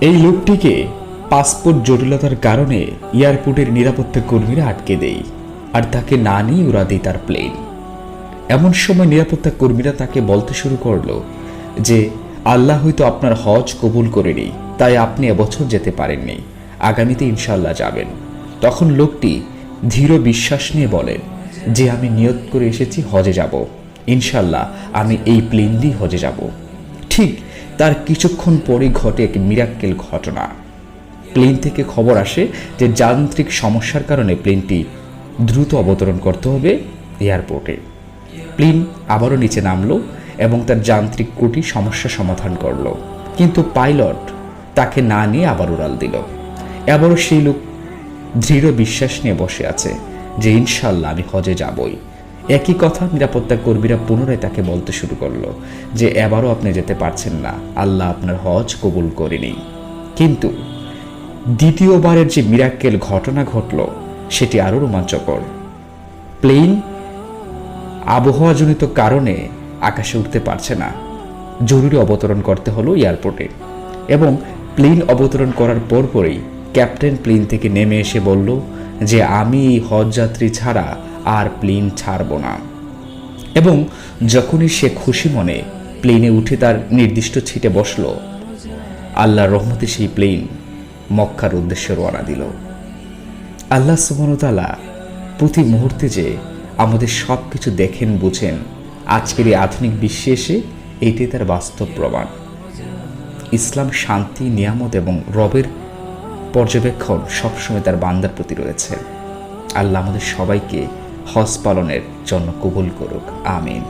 এই লোকটিকে পাসপোর্ট জটিলতার কারণে এয়ারপোর্টের নিরাপত্তা কর্মীরা আটকে দেয়, আর তাকে না নিয়ে উড়া দেয় তার প্লেন। এমন সময় নিরাপত্তা কর্মীরা তাকে বলতে শুরু করলো যে আল্লাহ হয়তো আপনার হজ কবুল করেনি, তাই আপনি এবছর যেতে পারেননি, আগামীতে ইনশাল্লাহ যাবেন। তখন লোকটি দৃঢ় বিশ্বাস নিয়ে বলেন যে আমি নিয়ত করে এসেছি হজে যাব, ইনশাল্লাহ আমি এই প্লেন দিয়ে হজে যাব। ঠিক তার কিছুক্ষণ পরে ঘটে এক মিরাক্কেল ঘটনা। প্লেন থেকে খবর আসে যে যান্ত্রিক সমস্যার কারণে প্লেনটি দ্রুত অবতরণ করতে হবে এয়ারপোর্টে। প্লেন আবারও নিচে নামলো এবং তার যান্ত্রিক ত্রুটি সমস্যা সমাধান করলো, কিন্তু পাইলট তাকে না নিয়ে আবার উড়াল দিল। এবারও সেই লোক দৃঢ় বিশ্বাস নিয়ে বসে আছে যে ইনশাল্লাহ আমি হজে যাবই। একই কথা নিরাপত্তা কর্মীরা পুনরায় তাকে বলতে শুরু করলো যে এবারও আপনি যেতে পারছেন না, আল্লাহ আপনার হজ কবুল করেনি। কিন্তু দ্বিতীয়বারের যে মিরাক্কেল ঘটনা ঘটল সেটি আরও রোমাঞ্চকর। প্লেন আবহাওয়াজনিত কারণে আকাশে উঠতে পারছে না, জরুরি অবতরণ করতে হলো এয়ারপোর্টে। এবং প্লেন অবতরণ করার পরপরই ক্যাপ্টেন প্লেন থেকে নেমে এসে বলল যে আমি এই হজ যাত্রী ছাড়া আর প্লেন ছাড়ব না। এবং যখনই সে খুশি মনে প্লেনে উঠে তার নির্দিষ্ট ছিটে বসল, আল্লাহর রহমতে সেই প্লেন মক্কার উদ্দেশ্যে রওনা দিল। আল্লাহ সুবহানাহু ওয়া তাআলা প্রতি মুহূর্তে যে আমাদের সব কিছু দেখেন বুঝেন, আজকের এই আধুনিক বিশ্বে এসে এইটাই তার বাস্তব প্রমাণ। ইসলাম শান্তি, নিয়ামত এবং রবের পর্যবেক্ষণ সবসময় তার বান্দার প্রতি রয়েছে। আল্লাহ আমাদের সবাইকে হজ পালনের জন্য কবুল করুক, আমিন।